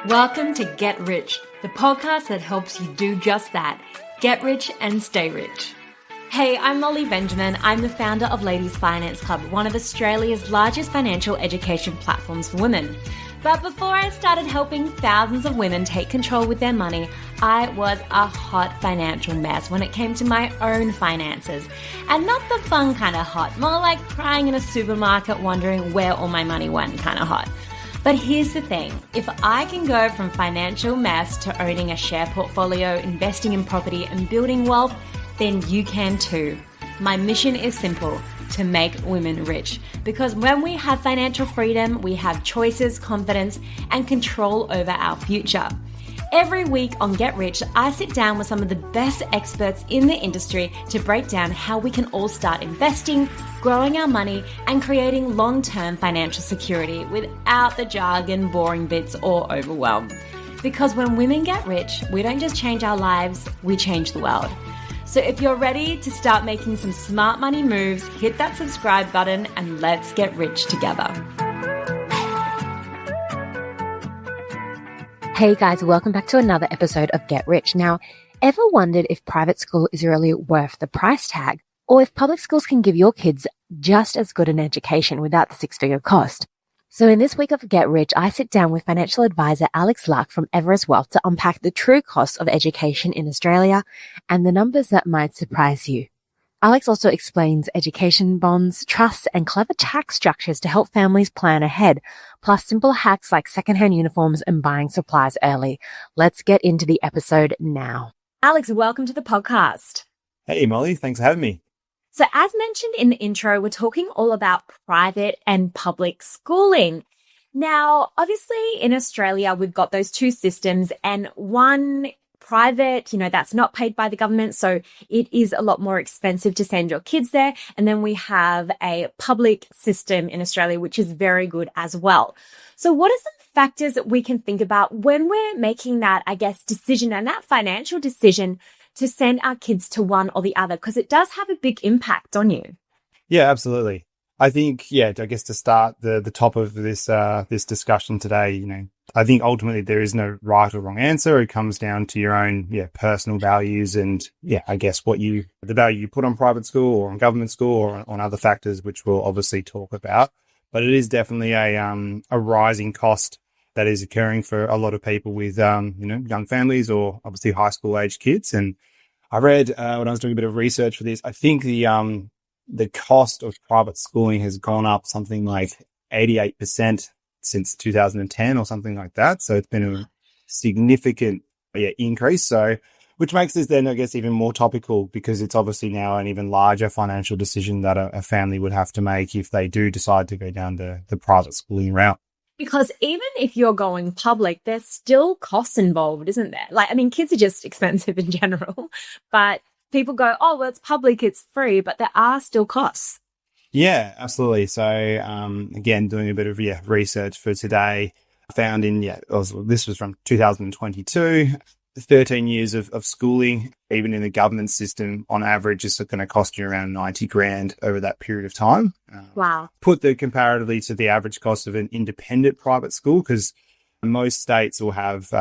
Welcome to Get Rich, the podcast that helps you do just that. Get rich and stay rich. Hey, I'm Molly Benjamin. I'm the founder of Ladies Finance Club, one of Australia's largest financial education platforms for women. But before I started helping thousands of women take control with their money, I was a hot financial mess when it came to my own finances. And not the fun kind of hot, more like crying in a supermarket wondering where all my money went kind of hot. But here's the thing, if I can go from financial mess to owning a share portfolio, investing in property and building wealth, then you can too. My mission is simple, to make women rich. Because when we have financial freedom, we have choices, confidence, and control over our future. Every week on Get Rich, I sit down with some of the best experts in the industry to break down how we can all start investing, growing our money, and creating long-term financial security without the jargon, boring bits, or overwhelm. Because when women get rich, we don't just change our lives, we change the world. So if you're ready to start making some smart money moves, hit that subscribe button and let's get rich together. Hey guys, welcome back to another episode of Get Rich. Now, ever wondered if private school is really worth the price tag? Or if public schools can give your kids just as good an education without the six-figure cost? So in this week of Get Rich, I sit down with financial advisor Alex Luck from Everest Wealth to unpack the true costs of education in Australia and the numbers that might surprise you. Alex also explains education bonds, trusts, and clever tax structures to help families plan ahead, plus simple hacks like secondhand uniforms and buying supplies early. Let's get into the episode now. Alex, welcome to the podcast. Hey, Molly. Thanks for having me. So as mentioned in the intro, we're talking all about private and public schooling. Now, obviously in Australia, we've got those two systems, and one private, that's not paid by the government. So it is a lot more expensive to send your kids there. And then we have a public system in Australia, which is very good as well. So what are some factors that we can think about when we're making that, decision and that financial decision to send our kids to one or the other? Because it does have a big impact on you. Yeah, absolutely. I think, to start the top of this discussion today, I think ultimately there is no right or wrong answer. It comes down to your own, personal values and, the value you put on private school or on government school or on other factors, which we'll obviously talk about. But it is definitely a rising cost that is occurring for a lot of people with, young families or obviously high school age kids. And I read when I was doing a bit of research for this, I think the cost of private schooling has gone up something like 88% since 2010 or something like that. So it's been a significant increase. So, which makes this then, even more topical because it's obviously now an even larger financial decision that a family would have to make if they do decide to go down the private schooling route. Because even if you're going public, there's still costs involved, isn't there? Kids are just expensive in general, but people go, oh, well, it's public, it's free, but there are still costs. Yeah, absolutely. So, again, doing a bit of research for today, I found this was from 2022, 13 years of schooling, even in the government system, on average, is going to cost you around 90 grand over that period of time. Wow. Put the comparatively to the average cost of an independent private school, because most states will have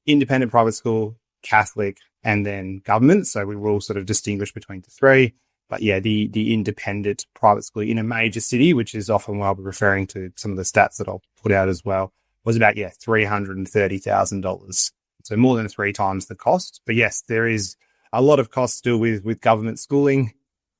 independent private school, Catholic, and then government. So we will sort of distinguish between the three. But the independent private school in a major city, which is often what I'll be referring to some of the stats that I'll put out as well, was about, $330,000. So more than 3 times the cost. But yes, there is a lot of cost still with government schooling.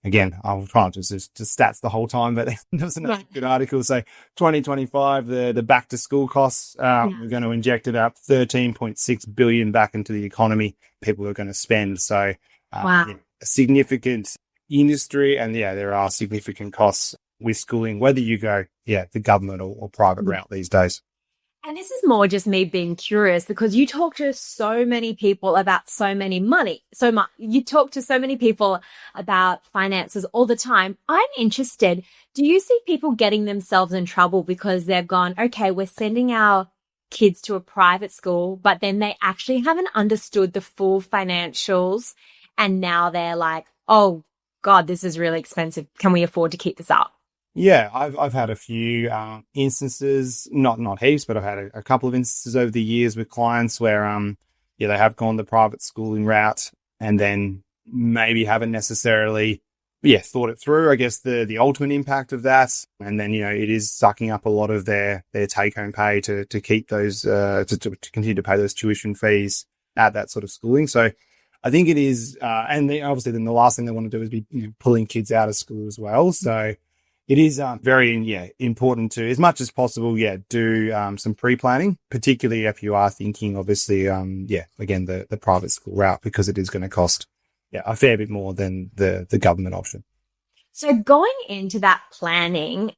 Again, I'll try not to just stats the whole time, but there was another good article. So 2025, the back to school costs, we're going to inject about 13.6 billion back into the economy people are going to spend. So a significant industry, and there are significant costs with schooling, whether you go, the government or private route these days. And this is more just me being curious because you talk to so many people about so many money. You talk to so many people about finances all the time. I'm interested. Do you see people getting themselves in trouble because they've gone, okay, we're sending our kids to a private school, but then they actually haven't understood the full financials. And now they're like, oh God, this is really expensive. Can we afford to keep this up? Yeah, I've had a few instances, not heaps, but I've had a couple of instances over the years with clients where yeah, they have gone the private schooling route and then maybe haven't necessarily thought it through. I guess the ultimate impact of that, and then it is sucking up a lot of their take home pay to keep those to continue to pay those tuition fees at that sort of schooling. So I think it is, and obviously then the last thing they want to do is be pulling kids out of school as well. So it is very important to, as much as possible, do some pre-planning, particularly if you are thinking, obviously, again, the private school route, because it is going to cost a fair bit more than the government option. So going into that planning,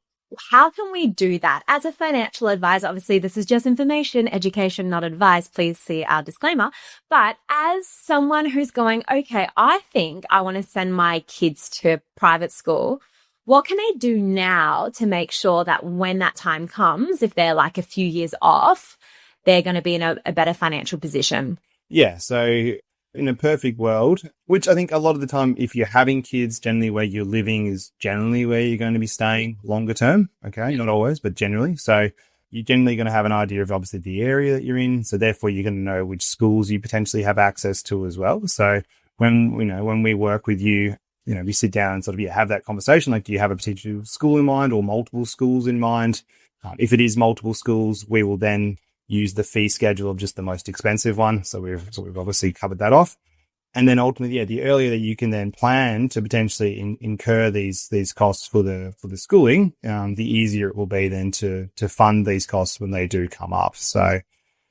how can we do that? As a financial advisor, obviously this is just information, education, not advice. Please see our disclaimer. But as someone who's going, okay, I think I want to send my kids to private school, what can I do now to make sure that when that time comes, if they're like a few years off, they're going to be in a better financial position? Yeah. So in a perfect world, which I think a lot of the time, if you're having kids, generally where you're living is generally where you're going to be staying longer term. Okay. Not always, but generally. So you're generally going to have an idea of obviously the area that you're in. So therefore you're going to know which schools you potentially have access to as well. So when we work with you, we sit down and sort of have that conversation. Like, do you have a particular school in mind or multiple schools in mind? If it is multiple schools, we will then use the fee schedule of just the most expensive one. So we've obviously covered that off. And then ultimately, the earlier that you can then plan to potentially incur these costs for the schooling, the easier it will be then to fund these costs when they do come up. So,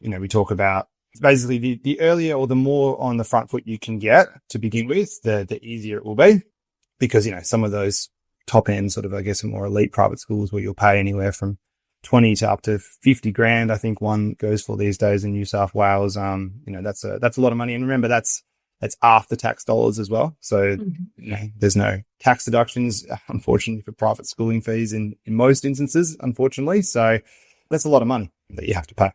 we talk about basically the earlier or the more on the front foot you can get to begin with, the easier it will be, because, some of those top end sort of, I guess, more elite private schools where you'll pay anywhere from 20 to up to 50 grand. I think one goes for these days in New South Wales. That's a lot of money. And remember, that's after tax dollars as well. So there's no tax deductions, unfortunately, for private schooling fees in most instances, unfortunately. So that's a lot of money that you have to pay.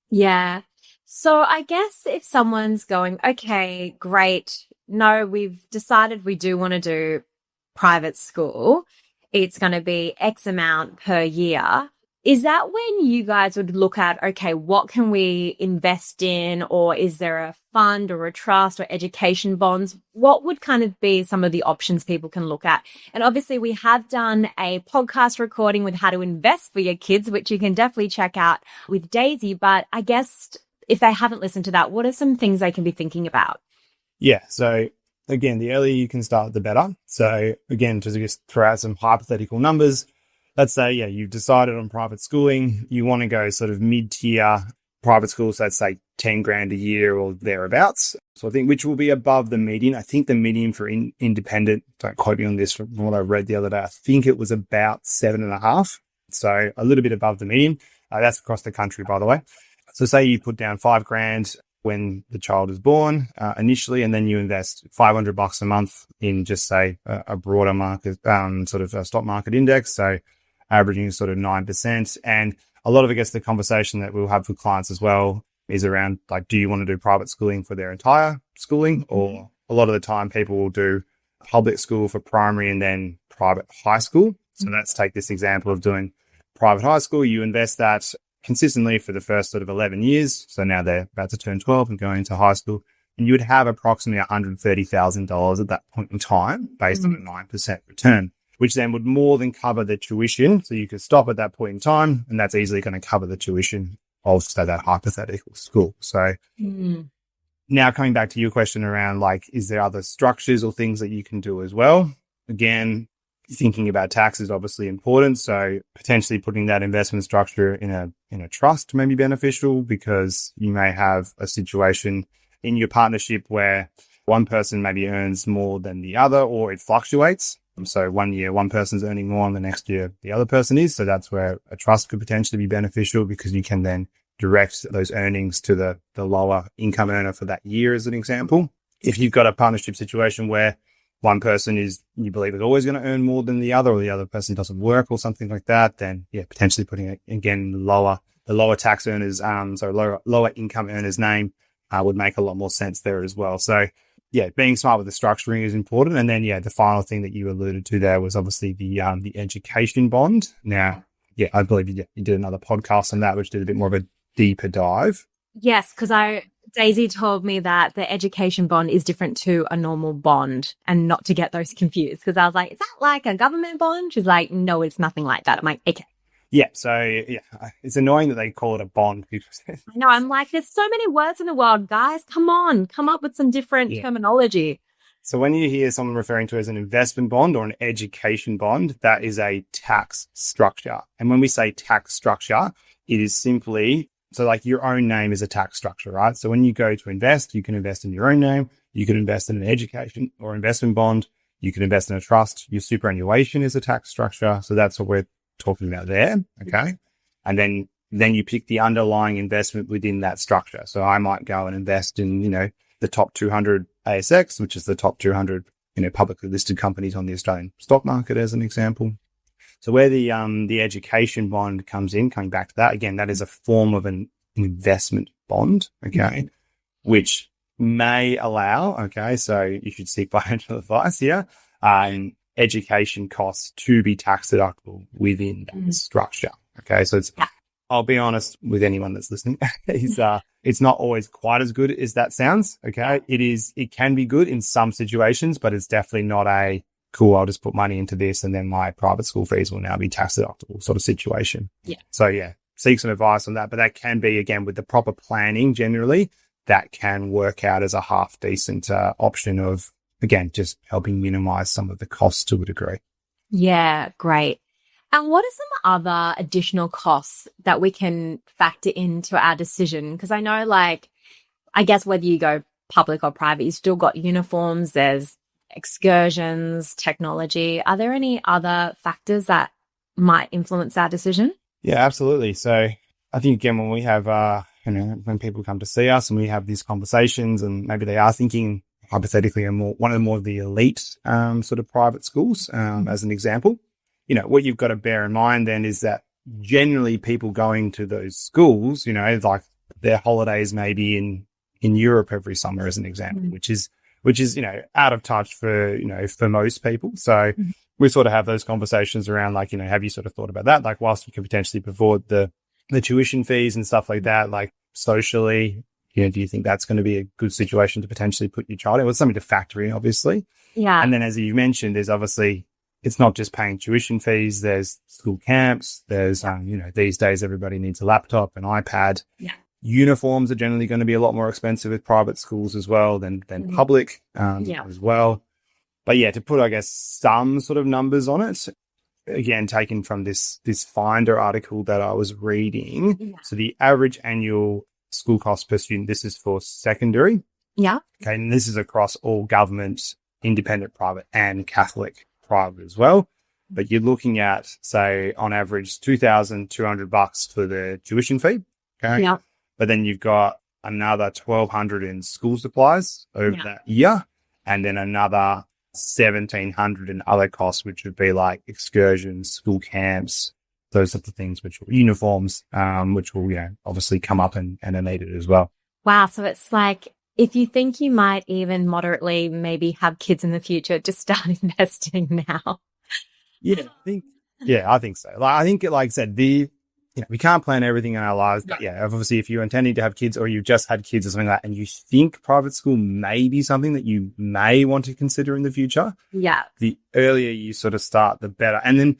Yeah. So I guess if someone's going, okay, great. No, we've decided we do want to do private school. It's going to be X amount per year. Is that when you guys would look at, okay, what can we invest in? Or is there a fund or a trust or education bonds? What would kind of be some of the options people can look at? And obviously we have done a podcast recording with how to invest for your kids, which you can definitely check out with Daisy. But I guess if they haven't listened to that, what are some things they can be thinking about? Yeah. So again, the earlier you can start, the better. So again, to just throw out some hypothetical numbers, let's say, you've decided on private schooling, you want to go sort of mid-tier private schools, let's say 10 grand a year or thereabouts. So I think, which will be above the median. I think the median for independent, don't quote me on this, from what I read the other day, I think it was about 7.5. So a little bit above the median. That's across the country, by the way. So say you put down 5 grand when the child is born initially, and then you invest $500 a month in just say a broader market, sort of a stock market index. So averaging sort of 9%. And a lot of, I guess, the conversation that we'll have with clients as well is around, like, do you want to do private schooling for their entire schooling? Or a lot of the time people will do public school for primary and then private high school. So let's take this example of doing private high school. You invest that consistently for the first sort of 11 years. So now they're about to turn 12 and going into high school. And you would have approximately $130,000 at that point in time based on a 9% return, which then would more than cover the tuition. So you could stop at that point in time, and that's easily going to cover the tuition of, say, that hypothetical school. So now coming back to your question around, like, is there other structures or things that you can do as well? Again, thinking about tax is obviously important. So potentially putting that investment structure in a trust may be beneficial, because you may have a situation in your partnership where one person maybe earns more than the other, or it fluctuates. So one year, one person's earning more, and the next year, the other person is. So that's where a trust could potentially be beneficial, because you can then direct those earnings to the lower income earner for that year, as an example. If you've got a partnership situation where one person you believe is always going to earn more than the other, or the other person doesn't work or something like that, then potentially putting it again, the lower tax earners, lower income earners name would make a lot more sense there as well. So being smart with the structuring is important. And then, the final thing that you alluded to there was obviously the education bond. Now, I believe you did another podcast on that, which did a bit more of a deeper dive. Yes, because Daisy told me that the education bond is different to a normal bond, and not to get those confused. Because I was like, is that like a government bond? She's like, no, it's nothing like that. I'm like, okay. Yeah, so it's annoying that they call it a bond. I know, I'm like, there's so many words in the world, guys. Come on, come up with some different terminology. So when you hear someone referring to it as an investment bond or an education bond, that is a tax structure. And when we say tax structure, it is simply, so like your own name is a tax structure, right? So when you go to invest, you can invest in your own name. You can invest in an education or investment bond. You can invest in a trust. Your superannuation is a tax structure. So that's what we're talking about there. Okay. And then you pick the underlying investment within that structure. So I might go and invest in, the top 200 ASX, which is the top 200, publicly listed companies on the Australian stock market as an example. So where the education bond comes in, coming back to that, again, that is a form of an investment bond, okay, which may allow, okay, so you should seek financial advice here, education costs to be tax deductible within that structure, okay? So I'll be honest with anyone that's listening, it's not always quite as good as that sounds, okay? It can be good in some situations, but it's definitely not a cool, I'll just put money into this and then my private school fees will now be tax deductible sort of situation. Yeah. So seek some advice on that. But that can be, again, with the proper planning generally, that can work out as a half decent option of, again, just helping minimize some of the costs to a degree. Yeah, great. And what are some other additional costs that we can factor into our decision? Because I know, I guess whether you go public or private, you still got uniforms, there's excursions, technology. Are there any other factors that might influence our decision? Yeah, absolutely. So I think, again, when we have, when people come to see us and we have these conversations and maybe they are thinking hypothetically one of the elite sort of private schools, as an example, what you've got to bear in mind then is that generally people going to those schools, like their holidays may be in Europe every summer as an example, which is, out of touch for most people. So we sort of have those conversations around have you sort of thought about that? Like, whilst you can potentially afford the tuition fees and stuff like that, like socially, do you think that's going to be a good situation to potentially put your child in? Well, it's something to factor in, obviously. Yeah. And then, as you mentioned, there's obviously, it's not just paying tuition fees. There's school camps. There's, these days everybody needs a laptop, an iPad. Yeah. Uniforms are generally going to be a lot more expensive with private schools as well than public as well. But to put, I guess, some sort of numbers on it, again, taken from this Finder article that I was reading. Yeah. So the average annual school cost per student, this is for secondary. Yeah. Okay. And this is across all government, independent, private, and Catholic private as well. But you're looking at, say, on average, $2,200 for the tuition fee. Okay. Yeah. But then you've got another $1,200 in school supplies over that year, and then another $1,700 in other costs, which would be like excursions, school camps, those sorts of things, which are uniforms, which will, obviously come up and are needed as well. Wow. So it's like, if you think you might even moderately maybe have kids in the future, just start investing now. I think so. I think, like I said, we can't plan everything in our lives, but obviously if you're intending to have kids or you've just had kids or something like that, and you think private school may be something that you may want to consider in the future, the earlier you sort of start, the better. And then,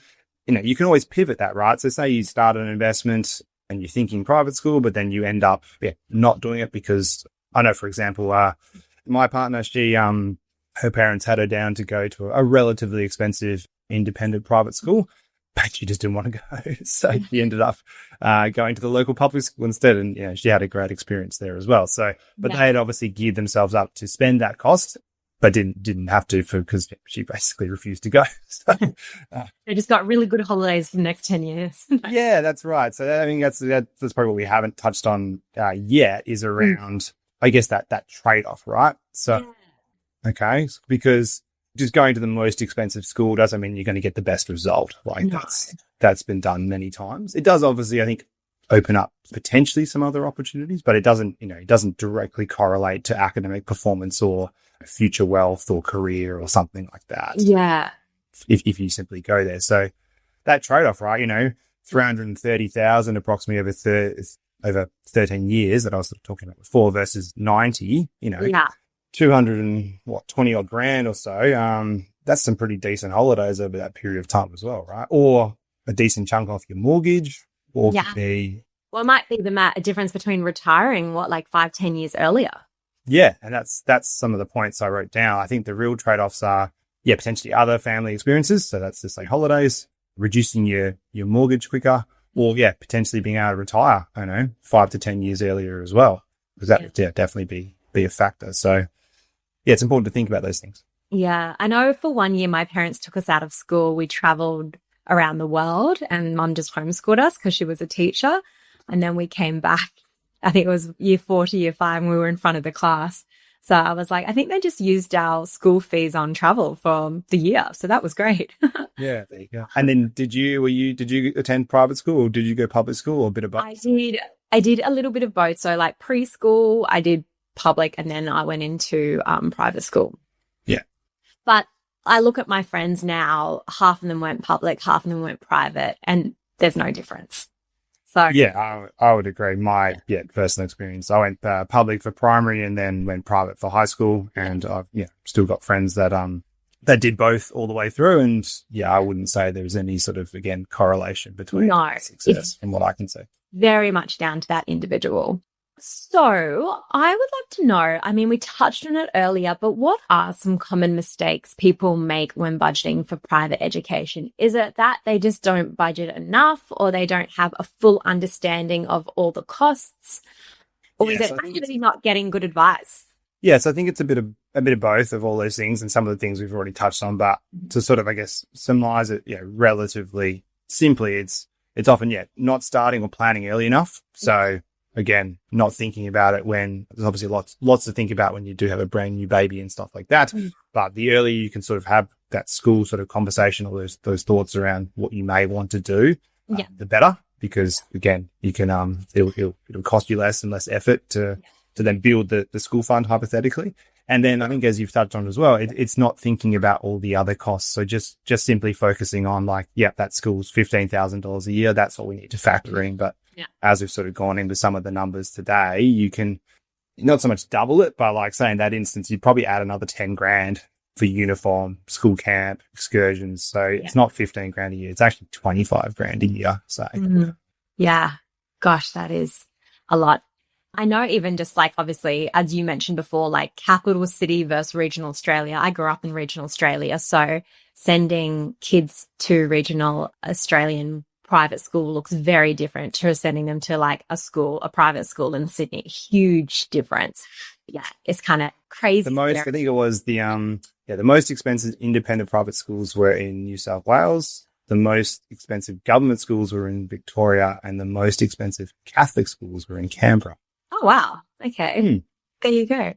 you can always pivot that, right? So say you start an investment and you're thinking private school, but then you end up not doing it because I know, for example, my partner, she, her parents had her down to go to a relatively expensive independent private school, but she just didn't want to go. So she ended up going to the local public school instead. And she had a great experience there as well. So, but they had obviously geared themselves up to spend that cost, but didn't have to because she basically refused to go. So, they just got really good holidays for the next 10 years. Yeah, that's right. So I mean, that's probably what we haven't touched on yet is around, I guess, that trade-off, right? So, okay, because just going to the most expensive school doesn't mean you're going to get the best result. That's been done many times. It does obviously, I think, open up potentially some other opportunities, but it doesn't directly correlate to academic performance or future wealth or career or something like that. Yeah. If you simply go there. So that trade-off, right? 330,000 approximately over 13 years that I was talking about before versus 90, Yeah. 20 odd grand or so. That's some pretty decent holidays over that period of time as well, right? Or a decent chunk off your mortgage, or Yeah. could be. Well, it might be the difference between retiring, 5-10 years earlier. Yeah. And that's some of the points I wrote down. I think the real trade-offs are, potentially other family experiences. So that's just like holidays, reducing your mortgage quicker, or potentially being able to retire, 5 to 10 years earlier as well. Because that would definitely be a factor. So it's important to think about those things. Yeah. I know for 1 year, my parents took us out of school. We traveled around the world and mum just homeschooled us because she was a teacher. And then we came back, I think it was year 4 to year 5, and we were in front of the class. So I was like, I think they just used our school fees on travel for the year. So that was great. Yeah, there you go. And then did you attend private school, or did you go public school, or a bit of both? I did a little bit of both. So like preschool, I did public, and then I went into private school. Yeah. But I look at my friends now, half of them went public, half of them went private, and there's no difference. So yeah, I would agree. My personal experience, I went public for primary and then went private for high school, and I've still got friends that did both all the way through, and I wouldn't say there's any sort of correlation between success from what I can see. Very much down to that individual. So I would love to know, I mean, we touched on it earlier, but what are some common mistakes people make when budgeting for private education? Is it that they just don't budget enough, or they don't have a full understanding of all the costs? Or is it actually not getting good advice? Yes, I think it's a bit of both of all those things, and some of the things we've already touched on, but to sort of, I guess, summarize it, relatively simply, it's often, not starting or planning early enough. So again, not thinking about it when there's obviously lots to think about when you do have a brand new baby and stuff like that. But the earlier you can sort of have that school sort of conversation, or those thoughts around what you may want to do, the better, because again, you can, it'll cost you less and less effort to then build the school fund hypothetically. And then I think, as you've touched on as well, it's not thinking about all the other costs. So just simply focusing on that school's $15,000 a year. That's what we need to factor in. But as we've sort of gone into some of the numbers today, you can not so much double it, but say in that instance, you'd probably add another 10 grand for uniform, school camp, excursions. So it's not 15 grand a year. It's actually 25 grand a year. So yeah, gosh, that is a lot. I know, even just obviously, as you mentioned before, capital city versus regional Australia. I grew up in regional Australia. So sending kids to regional Australian private school looks very different to sending them to a private school in Sydney. Huge difference. Yeah, it's kind of crazy. I think it was the most expensive independent private schools were in New South Wales. The most expensive government schools were in Victoria, and the most expensive Catholic schools were in Canberra. Oh, wow. Okay. There you go.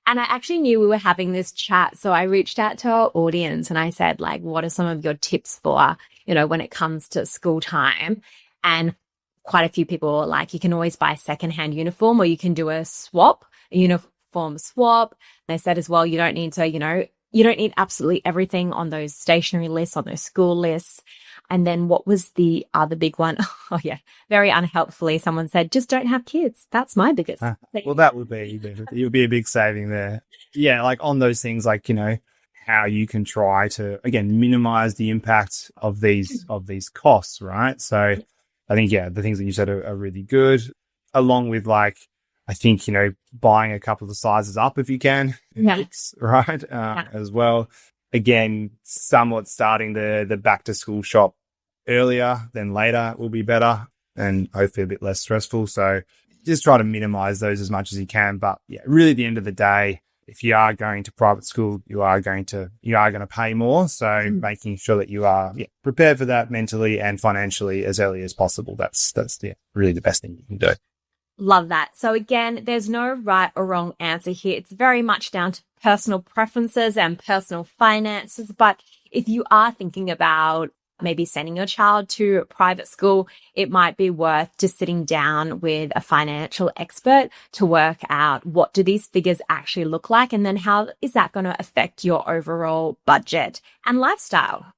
And I actually knew we were having this chat. So I reached out to our audience and I said, what are some of your tips for, when it comes to school time? And quite a few people were like, you can always buy a secondhand uniform, or you can do a uniform swap. They said as well, you don't need to, you don't need absolutely everything on those stationery lists, on those school lists. And then what was the other big one? Oh, yeah. Very unhelpfully, someone said, just don't have kids. That's my biggest. Well, that would be a big saving there. Yeah. On those things, how you can try to, again, minimize the impact of these costs, right? So I think, the things that you said are really good, along with I think, buying a couple of the sizes up if you can, right? As well. Again, somewhat starting the back to school shop earlier than later will be better, and hopefully a bit less stressful. So just try to minimize those as much as you can. But really at the end of the day, if you are going to private school, you are going to pay more. So making sure that you are prepared for that mentally and financially as early as possible. That's really the best thing you can do. Love that. So again, there's no right or wrong answer here. It's very much down to personal preferences and personal finances. But if you are thinking about maybe sending your child to private school, it might be worth just sitting down with a financial expert to work out what do these figures actually look like, and then how is that going to affect your overall budget and lifestyle.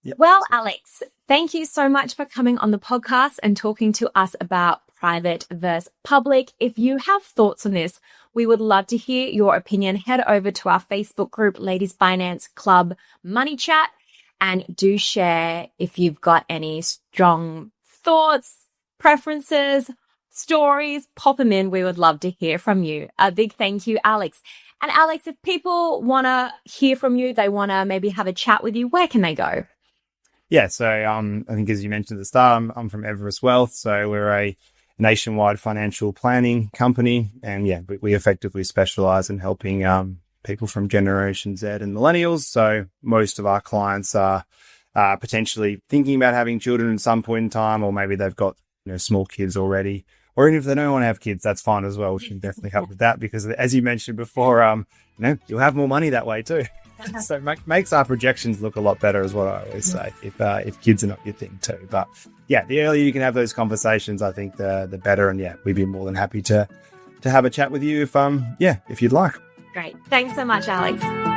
Yep. Well, Alex, thank you so much for coming on the podcast and talking to us about private versus public. If you have thoughts on this, we would love to hear your opinion. Head over to our Facebook group, Ladies Finance Club Money Chat, and do share if you've got any strong thoughts, preferences, stories, pop them in. We would love to hear from you. A big thank you, Alex. And Alex, if people want to hear from you, they want to maybe have a chat with you, where can they go? Yeah, so I think as you mentioned at the start, I'm from Everest Wealth, so we're a nationwide financial planning company, and yeah, we effectively specialize in helping people from Generation Z and millennials. So most of our clients are potentially thinking about having children at some point in time, or maybe they've got small kids already, or even if they don't want to have kids, that's fine as well. We can definitely help with that because, as you mentioned before, you'll have more money that way too. So makes our projections look a lot better, is what I always say, if kids are not your thing too. But yeah, the earlier you can have those conversations, I think the better. And yeah, we'd be more than happy to have a chat with you if you'd like. Great. Thanks so much, Alex.